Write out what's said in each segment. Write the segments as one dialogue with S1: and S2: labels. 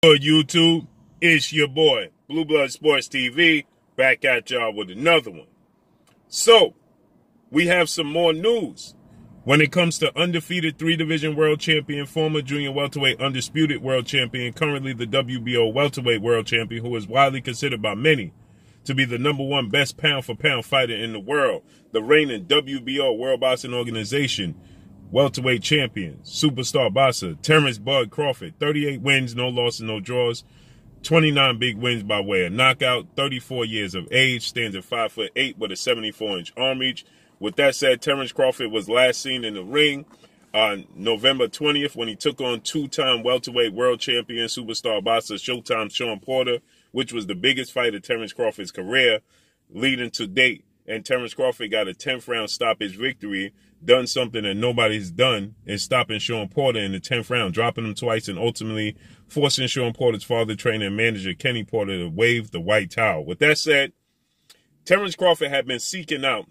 S1: Good YouTube, it's your boy, Blue Blood Sports TV, back at y'all with another one. So, we have some more news when it comes to undefeated 3-division world champion, former junior welterweight undisputed world champion, currently the WBO welterweight world champion, who is widely considered by many to be the #1 best pound-for-pound fighter in the world, the reigning WBO World Boxing Organization welterweight champion, superstar boxer, Terence Bud Crawford. 38 wins, no losses, no draws. 29 big wins by way of knockout. 34 years of age, stands at 5'8" with a 74-inch arm reach. With that said, Terence Crawford was last seen in the ring on November 20th when he took on two-time welterweight world champion, superstar boxer Showtime's Shawn Porter, which was the biggest fight of Terence Crawford's career leading to date. And Terence Crawford got a 10th round stoppage victory, done something that nobody's done in stopping Shawn Porter in the 10th round, dropping him twice and ultimately forcing Shawn Porter's father, trainer, and manager, Kenny Porter, to wave the white towel. With that said, Terence Crawford had been seeking out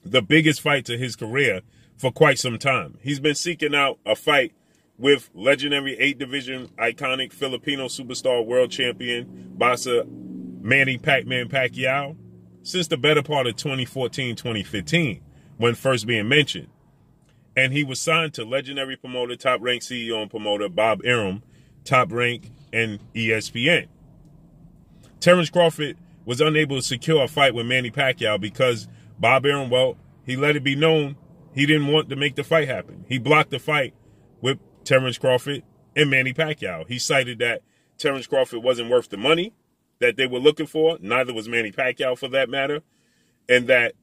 S1: the biggest fights of his career for quite some time. He's been seeking out a fight with legendary 8-division iconic Filipino superstar world champion boxer Manny Pac-Man Pacquiao since the better part of 2014-2015, when first being mentioned. And he was signed to legendary promoter, top-ranked CEO and promoter Bob Arum, top-ranked and ESPN. Terence Crawford was unable to secure a fight with Manny Pacquiao because Bob Arum, well, he let it be known he didn't want to make the fight happen. He blocked the fight with Terence Crawford and Manny Pacquiao. He cited that Terence Crawford wasn't worth the money that they were looking for, neither was Manny Pacquiao for that matter, and that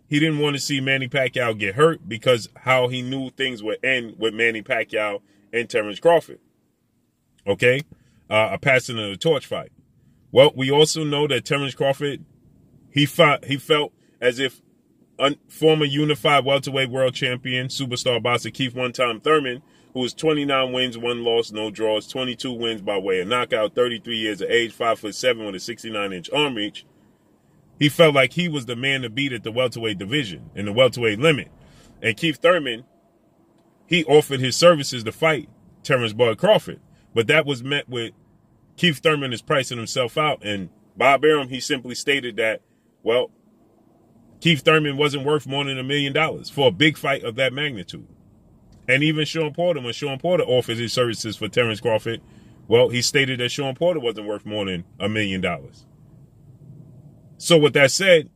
S1: he didn't want to see Manny Pacquiao get hurt because how he knew things would end with Manny Pacquiao and Terence Crawford. Okay? A passing of the torch fight. Well, we also know that Terence Crawford, he felt as if former unified welterweight world champion, superstar boxer Keith one-time Thurman, who was 29 wins, 1 loss, no draws, 22 wins by way of knockout, 33 years of age, 5'7" with a 69-inch arm reach. He felt like he was the man to beat at the welterweight division, in the welterweight limit. And Keith Thurman, he offered his services to fight Terence Bud Crawford. But that was met with Keith Thurman is pricing himself out. And Bob Arum, he simply stated that, well, Keith Thurman wasn't worth more than $1 million for a big fight of that magnitude. And even Shawn Porter, when Shawn Porter offered his services for Terence Crawford, well, he stated that Shawn Porter wasn't worth more than $1 million. So with that said,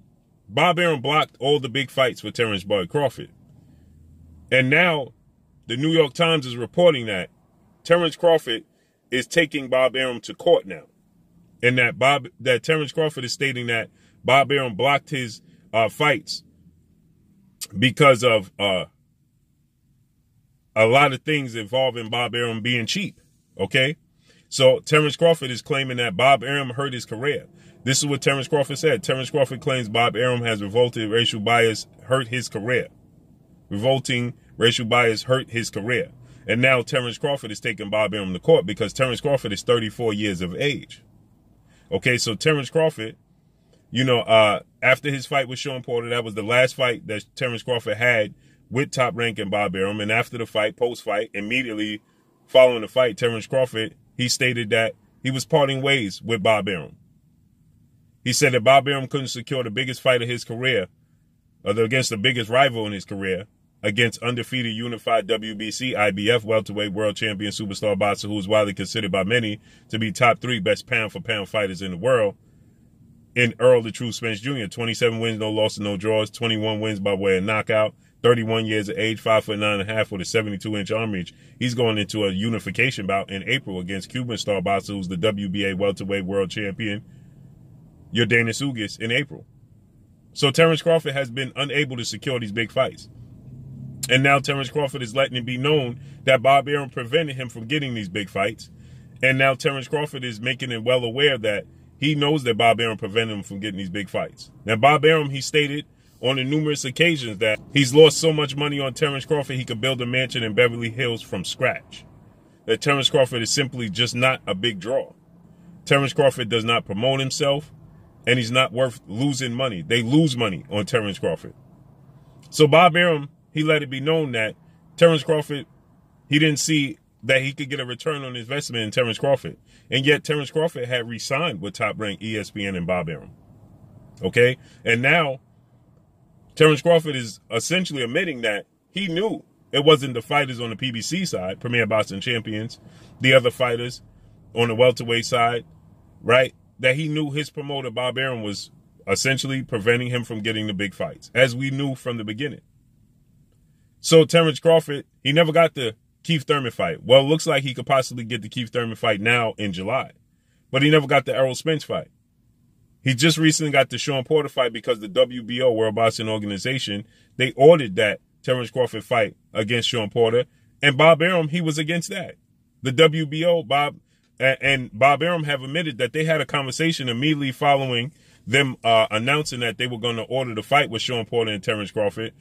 S1: Bob Arum blocked all the big fights with Terence Bud Crawford. And now the New York Times is reporting that Terence Crawford is taking Bob Arum to court now. And that Terence Crawford is stating that Bob Arum blocked his fights because of a lot of things involving Bob Arum being cheap. Okay? So Terence Crawford is claiming that Bob Arum hurt his career. This is what Terence Crawford said. Terence Crawford claims Bob Arum has revolted racial bias hurt his career. Revolting racial bias hurt his career. And now Terence Crawford is taking Bob Arum to court because Terence Crawford is 34 years of age. Okay, so Terence Crawford, you know, after his fight with Shawn Porter, that was the last fight that Terence Crawford had with top-ranking Bob Arum. And after the fight, post-fight, immediately following the fight, Terence Crawford, he stated that he was parting ways with Bob Arum. He said that Bob Arum couldn't secure the biggest fight of his career, against the biggest rival in his career, against undefeated unified WBC, IBF welterweight world champion superstar boxer who is widely considered by many to be top 3 best pound-for-pound fighters in the world, in Earl the True Spence Jr., 27 wins, no losses, no draws, 21 wins by way of knockout, 31 years of age, 5'9.5" with a 72-inch arm reach. He's going into a unification bout in April against Cuban star boxer who's the WBA welterweight world champion, Yordenis Ugas, in April. So Terence Crawford has been unable to secure these big fights. And now Terence Crawford is letting it be known that Bob Arum prevented him from getting these big fights. And now Terence Crawford is making it well aware that he knows that Bob Arum prevented him from getting these big fights. Now, Bob Arum, he stated on the numerous occasions that he's lost so much money on Terence Crawford he could build a mansion in Beverly Hills from scratch. That Terence Crawford is simply just not a big draw. Terence Crawford does not promote himself, and he's not worth losing money. They lose money on Terence Crawford. So Bob Arum, he let it be known that Terence Crawford, he didn't see that he could get a return on investment in Terence Crawford. And yet Terence Crawford had re-signed with top-ranked ESPN and Bob Arum. Okay? And now Terence Crawford is essentially admitting that he knew it wasn't the fighters on the PBC side, Premier Boxing Champions, the other fighters on the welterweight side, right? That he knew his promoter, Bob Arum, was essentially preventing him from getting the big fights, as we knew from the beginning. So Terence Crawford, he never got the Keith Thurman fight. Well, it looks like he could possibly get the Keith Thurman fight now in July. But he never got the Errol Spence fight. He just recently got the Sean Porter fight because the WBO, World Boxing Organization, they ordered that Terence Crawford fight against Sean Porter. And Bob Arum, he was against that. The WBO, Bob Arum have admitted that they had a conversation immediately following them announcing that they were going to order the fight with Sean Porter and Terence Crawford.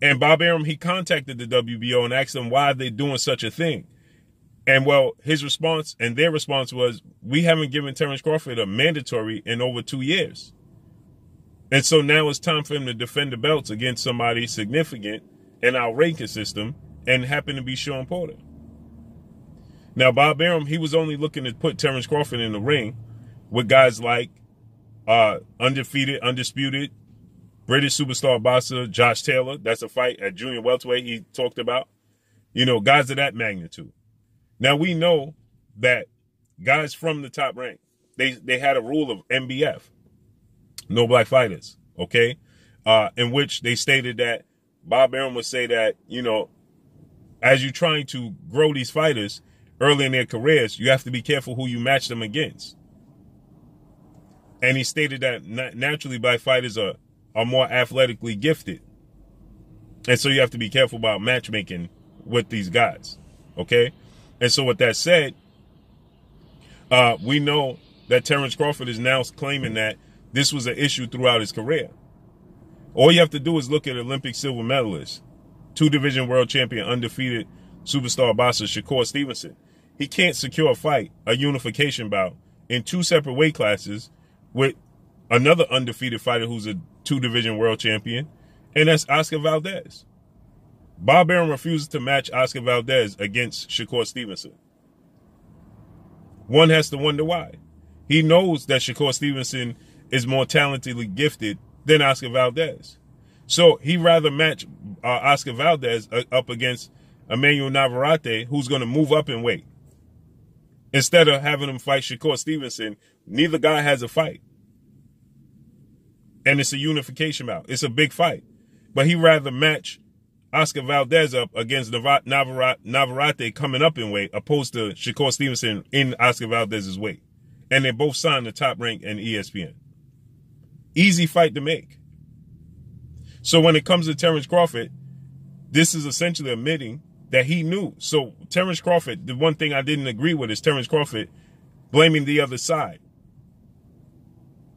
S1: And Bob Arum, he contacted the WBO and asked them why they're doing such a thing. And, well, his response and their response was, we haven't given Terence Crawford a mandatory in over 2 years. And so now it's time for him to defend the belts against somebody significant in our ranking system, and happened to be Sean Porter. Now, Bob Arum, he was only looking to put Terence Crawford in the ring with guys like undefeated, undisputed, British superstar boxer Josh Taylor. That's a fight at junior welterweight he talked about. You know, guys of that magnitude. Now, we know that guys from the top rank, they had a rule of NBF, no black fighters, okay, in which they stated that Bob Arum would say that, you know, as you're trying to grow these fighters early in their careers, you have to be careful who you match them against. And he stated that naturally black fighters are more athletically gifted. And so you have to be careful about matchmaking with these guys, okay? And so with that said, we know that Terence Crawford is now claiming that this was an issue throughout his career. All you have to do is look at Olympic silver medalist, 2-division world champion, undefeated superstar boxer Shakur Stevenson. He can't secure a fight, a unification bout, in 2 separate weight classes with another undefeated fighter who's a 2-division world champion, and that's Oscar Valdez. Bob Arum refuses to match Oscar Valdez against Shakur Stevenson. One has to wonder why. He knows that Shakur Stevenson is more talentedly gifted than Oscar Valdez. So he'd rather match Oscar Valdez up against Emmanuel Navarrete, who's going to move up in weight. Instead of having him fight Shakur Stevenson, neither guy has a fight. And it's a unification bout. It's a big fight. But he'd rather match Oscar Valdez up against Navarrete coming up in weight, opposed to Shakur Stevenson in Oscar Valdez's weight. And they both signed the top rank in ESPN. Easy fight to make. So when it comes to Terence Crawford, this is essentially admitting that he knew. So Terence Crawford, the one thing I didn't agree with is Terence Crawford blaming the other side,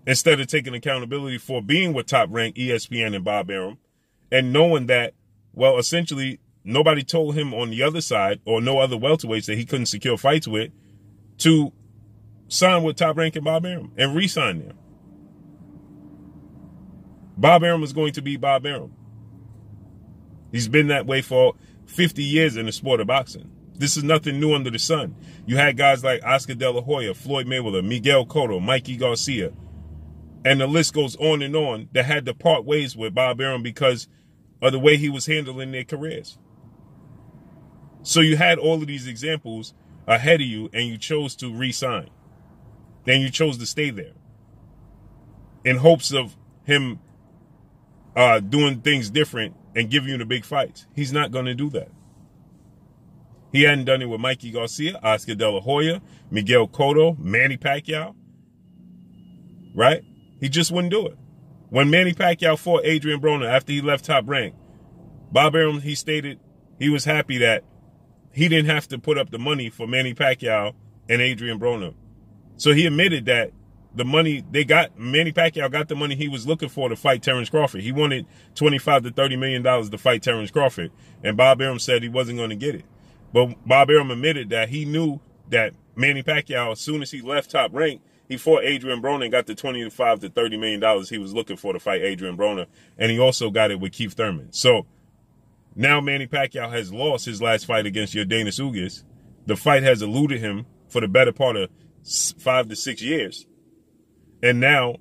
S1: instead of taking accountability for being with top rank ESPN and Bob Arum, and knowing that, well, essentially nobody told him on the other side, or no other welterweights that he couldn't secure fights with, to sign with top rank and Bob Arum and re-sign them. Bob Arum is going to be Bob Arum. He's been that way for 50 years in the sport of boxing. This is nothing new under the sun. You had guys like Oscar De La Hoya, Floyd Mayweather, Miguel Cotto, Mikey Garcia, and the list goes on, that had to part ways with Bob Arum because of the way he was handling their careers. So you had all of these examples ahead of you, and you chose to re-sign. Then you chose to stay there in hopes of him doing things different and giving you the big fights. He's not going to do that. He hadn't done it with Mikey Garcia, Oscar De La Hoya, Miguel Cotto, Manny Pacquiao. Right? He just wouldn't do it. When Manny Pacquiao fought Adrian Broner after he left top rank, Bob Arum, he stated he was happy that he didn't have to put up the money for Manny Pacquiao and Adrian Broner. So he admitted that the money they got, Manny Pacquiao got the money he was looking for to fight Terence Crawford. He wanted $25 to $30 million to fight Terence Crawford. And Bob Arum said he wasn't going to get it. But Bob Arum admitted that he knew that Manny Pacquiao, as soon as he left top rank, he fought Adrian Broner and got the $25 to $30 million he was looking for to fight Adrian Broner. And he also got it with Keith Thurman. So now Manny Pacquiao has lost his last fight against Yordenis Ugas The fight has eluded him for the better part of 5 to 6 years. And now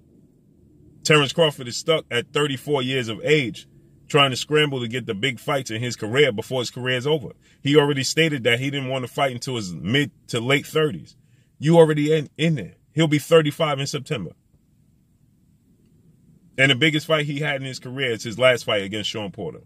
S1: Terence Crawford is stuck at 34 years of age trying to scramble to get the big fights in his career before his career is over. He already stated that he didn't want to fight until his mid to late 30s. You already in there. He'll be 35 in September. And the biggest fight he had in his career is his last fight against Sean Porter.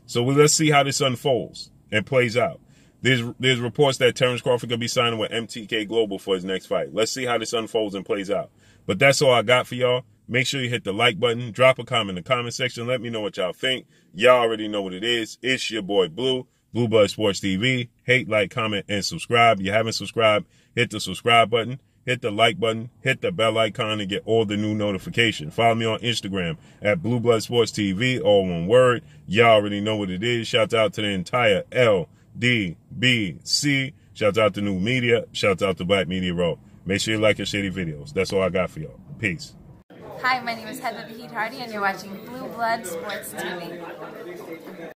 S1: So let's see how this unfolds and plays out. There's reports that Terence Crawford could be signing with MTK Global for his next fight. Let's see how this unfolds and plays out. But that's all I got for y'all. Make sure you hit the like button. Drop a comment in the comment section. Let me know what y'all think. Y'all already know what it is. It's your boy Blue, Blue Blood Sports TV. Hate, like, comment, and subscribe. If you haven't subscribed, hit the subscribe button. Hit the like button. Hit the bell icon to get all the new notifications. Follow me on Instagram at Blue Blood Sports TV, all one word. Y'all already know what it is. Shout out to the entire LDBC. Shout out to New Media. Shout out to Black Media Row. Make sure you like and share the videos. That's all I got for y'all. Peace.
S2: Hi, my name is Heather the Heat Hardy, and you're watching Blue Blood Sports TV.